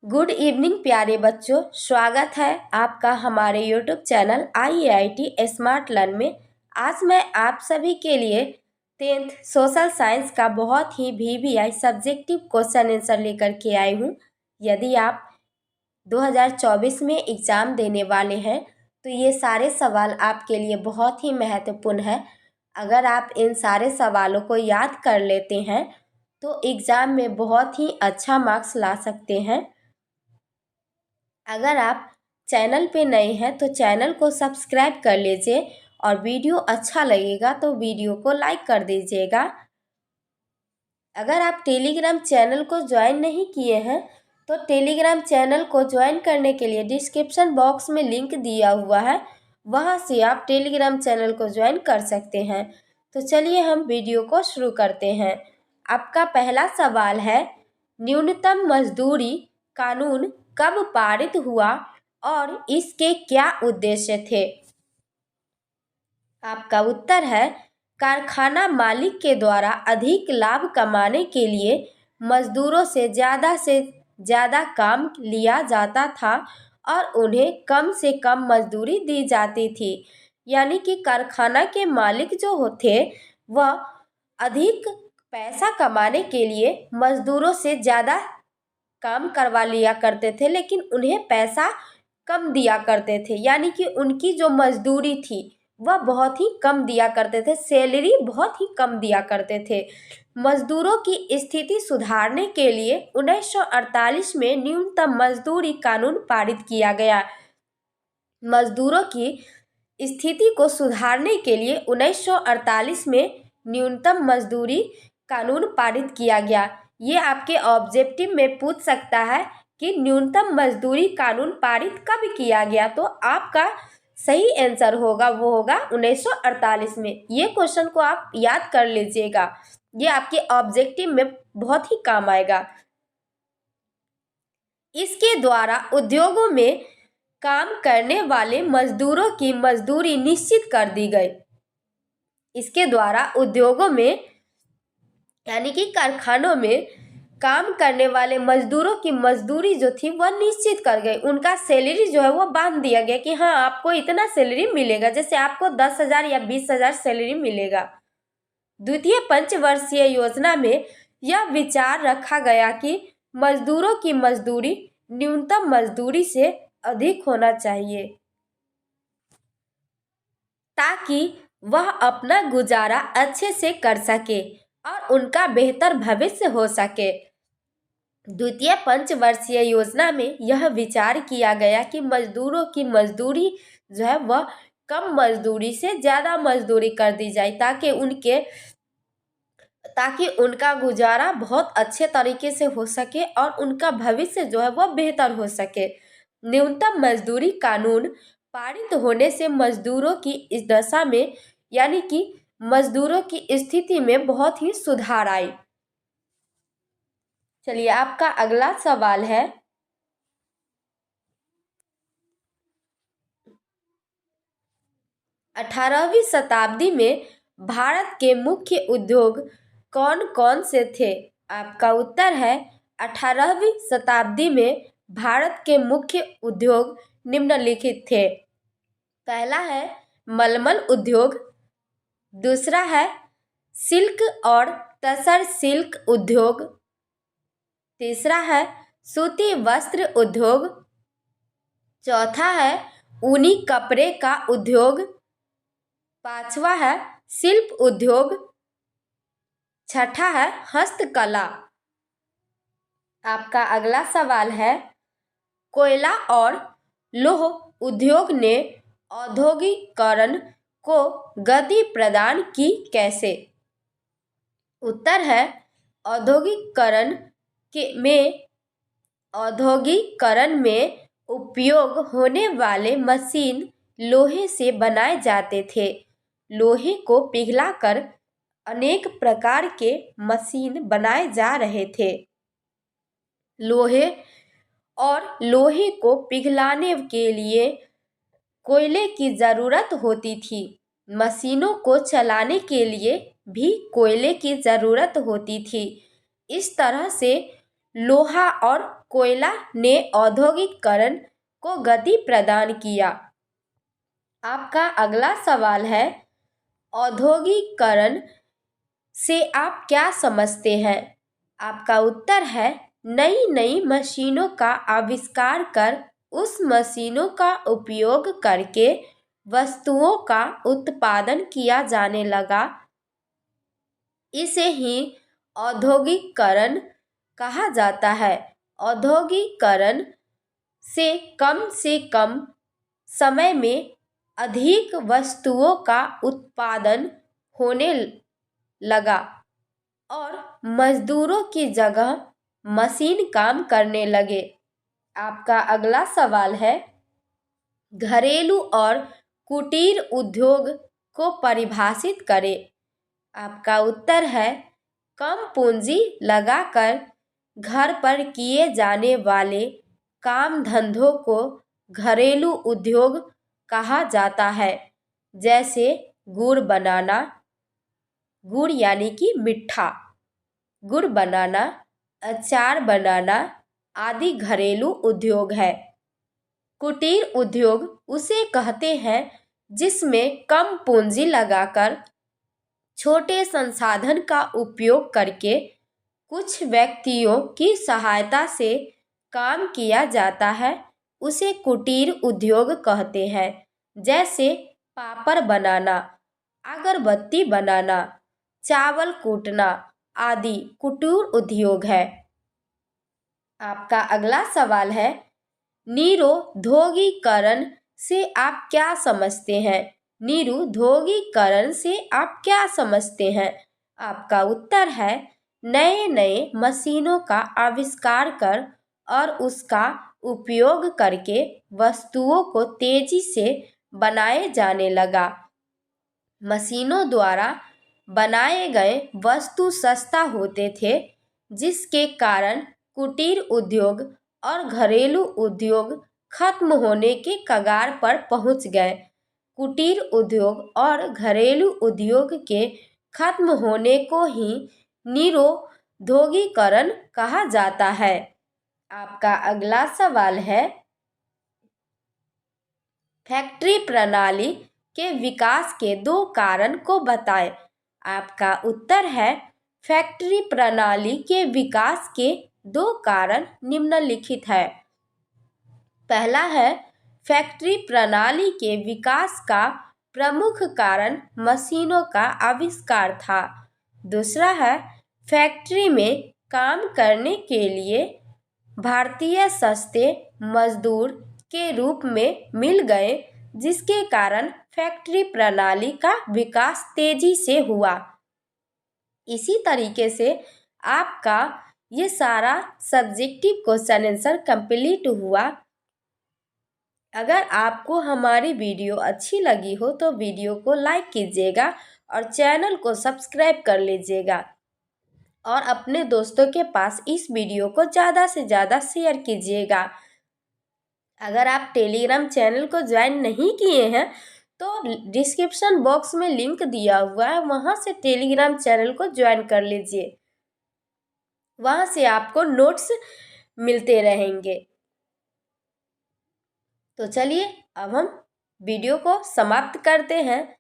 Good evening प्यारे बच्चों। स्वागत है आपका हमारे YouTube channel IIT smart learn में। आज मैं आप सभी के लिए 10th सोशल साइंस का बहुत ही VVI सब्जेक्टिव क्वेश्चन आंसर लेकर के आई हूँ। यदि आप 2024 में एग्ज़ाम देने वाले हैं तो ये सारे सवाल आपके लिए बहुत ही महत्वपूर्ण है। अगर आप इन सारे सवालों को याद कर लेते हैं तो एग्ज़ाम में बहुत ही अच्छा मार्क्स ला सकते हैं। अगर आप चैनल पे नए हैं तो चैनल को सब्सक्राइब कर लीजिए और वीडियो अच्छा लगेगा तो वीडियो को लाइक कर दीजिएगा। अगर आप टेलीग्राम चैनल को ज्वाइन नहीं किए हैं तो टेलीग्राम चैनल को ज्वाइन करने के लिए डिस्क्रिप्शन बॉक्स में लिंक दिया हुआ है, वहां से आप टेलीग्राम चैनल को ज्वाइन कर सकते हैं। तो चलिए हम वीडियो को शुरू करते हैं। आपका पहला सवाल है, न्यूनतम मजदूरी कानून कब पारित हुआ और इसके क्या उद्देश्य थे? आपका उत्तर है, कारखाना मालिक के द्वारा अधिक लाभ कमाने के लिए मजदूरों से ज़्यादा काम लिया जाता था और उन्हें कम से कम मजदूरी दी जाती थी। यानी कि कारखाना के मालिक जो होते वह अधिक पैसा कमाने के लिए मजदूरों से ज़्यादा काम करवा लिया करते थे, लेकिन उन्हें पैसा कम दिया करते थे। यानी कि उनकी जो मजदूरी थी वह बहुत ही कम दिया करते थे, सैलरी बहुत ही कम दिया करते थे। मजदूरों की स्थिति सुधारने के लिए 1948 में न्यूनतम मजदूरी कानून पारित किया गया। मजदूरों की स्थिति को सुधारने के लिए 1948 में न्यूनतम मजदूरी कानून पारित किया गया। ये आपके ऑब्जेक्टिव में पूछ सकता है कि न्यूनतम मजदूरी कानून पारित कब किया गया, तो आपका सही आंसर होगा वो होगा 1948 में। ये क्वेश्चन को आप याद कर लीजिएगा, ये आपके ऑब्जेक्टिव में बहुत ही काम आएगा। इसके द्वारा उद्योगों में काम करने वाले मजदूरों की मजदूरी निश्चित कर दी गई। इसके द्वारा उद्योगों में यानी कि कारखानों में काम करने वाले मजदूरों की मजदूरी जो थी वह निश्चित कर गई। उनका सैलरी जो है वो बांध दिया गया कि हाँ आपको इतना सैलरी मिलेगा, जैसे आपको 10,000 या 20,000 सैलरी मिलेगा। द्वितीय पंचवर्षीय योजना में यह विचार रखा गया कि मजदूरों की मजदूरी न्यूनतम मजदूरी से अधिक होना चाहिए ताकि वह अपना गुजारा अच्छे से कर सके और उनका बेहतर भविष्य हो सके। द्वितीय पंचवर्षीय योजना में यह विचार किया गया कि मजदूरों की मजदूरी जो है वह कम मजदूरी से ज़्यादा मजदूरी कर दी जाए ताकि उनका गुजारा बहुत अच्छे तरीके से हो सके और उनका भविष्य जो है वह बेहतर हो सके। न्यूनतम मजदूरी कानून पारित होने से मजदूरों की इस दशा में यानी कि मजदूरों की स्थिति में बहुत ही सुधार आई। चलिए आपका अगला सवाल है, 18वीं शताब्दी में भारत के मुख्य उद्योग कौन कौन से थे? आपका उत्तर है, 18वीं शताब्दी में भारत के मुख्य उद्योग निम्नलिखित थे। पहला है मलमल उद्योग, दूसरा है सिल्क और तसर सिल्क उद्योग, तीसरा है सूती वस्त्र उद्योग, चौथा है ऊनी कपड़े का उद्योग, पांचवा है शिल्प उद्योग, छठा है हस्तकला। आपका अगला सवाल है, कोयला और लौह उद्योग ने औद्योगिकरण को गति प्रदान की कैसे? उत्तर है, औद्योगिकरण में उपयोग होने वाले मशीन लोहे से बनाए जाते थे। लोहे को पिघलाकर अनेक प्रकार के मशीन बनाए जा रहे थे। लोहे को पिघलाने के लिए कोयले की ज़रूरत होती थी। मशीनों को चलाने के लिए भी कोयले की ज़रूरत होती थी। इस तरह से लोहा और कोयला ने औद्योगिकरण को गति प्रदान किया। आपका अगला सवाल है, औद्योगिकरण से आप क्या समझते हैं? आपका उत्तर है, नई नई मशीनों का आविष्कार कर उस मशीनों का उपयोग करके वस्तुओं का उत्पादन किया जाने लगा। इसे ही औद्योगिकरण कहा जाता है। औद्योगिकरण से कम समय में अधिक वस्तुओं का उत्पादन होने लगा और मजदूरों की जगह मशीन काम करने लगे। आपका अगला सवाल है, घरेलू और कुटीर उद्योग को परिभाषित करें। आपका उत्तर है, कम पूंजी लगाकर घर पर किए जाने वाले काम धंधों को घरेलू उद्योग कहा जाता है। जैसे गुड़ बनाना, गुड़ यानी कि मीठा, गुड़ बनाना, अचार बनाना आदि घरेलू उद्योग है। कुटीर उद्योग उसे कहते हैं जिसमें कम पूंजी लगाकर छोटे संसाधन का उपयोग करके कुछ व्यक्तियों की सहायता से काम किया जाता है, उसे कुटीर उद्योग कहते हैं। जैसे पापड़ बनाना, अगरबत्ती बनाना, चावल कूटना आदि कुटीर उद्योग है। आपका अगला सवाल है, निरुद्योगीकरण से आप क्या समझते हैं? निरुद्योगीकरण से आप क्या समझते हैं? आपका उत्तर है, नए नए मशीनों का आविष्कार कर और उसका उपयोग करके वस्तुओं को तेजी से बनाए जाने लगा। मशीनों द्वारा बनाए गए वस्तु सस्ता होते थे, जिसके कारण कुटीर उद्योग और घरेलू उद्योग खत्म होने के कगार पर पहुंच गए। कुटीर उद्योग और घरेलू उद्योग के खत्म होने को ही निरुद्योगीकरण कहा जाता है। आपका अगला सवाल है, फैक्ट्री प्रणाली के विकास के 2 कारण को बताएं। आपका उत्तर है, फैक्ट्री प्रणाली के विकास के 2 कारण निम्नलिखित है। पहला है, फैक्ट्री प्रणाली के विकास का प्रमुख कारण मशीनों का आविष्कार था। दूसरा है, फैक्ट्री में काम करने के लिए भारतीय सस्ते मजदूर के रूप में मिल गए, जिसके कारण फैक्ट्री प्रणाली का विकास तेजी से हुआ। इसी तरीके से आपका ये सारा सब्जेक्टिव क्वेश्चन आंसर कंप्लीट हुआ। अगर आपको हमारी वीडियो अच्छी लगी हो तो वीडियो को लाइक कीजिएगा और चैनल को सब्सक्राइब कर लीजिएगा और अपने दोस्तों के पास इस वीडियो को ज़्यादा से ज़्यादा शेयर कीजिएगा। अगर आप टेलीग्राम चैनल को ज्वाइन नहीं किए हैं तो डिस्क्रिप्शन बॉक्स में लिंक दिया हुआ है, वहाँ से टेलीग्राम चैनल को ज्वाइन कर लीजिए। वहाँ से आपको नोट्स मिलते रहेंगे। तो चलिए अब हम वीडियो को समाप्त करते हैं।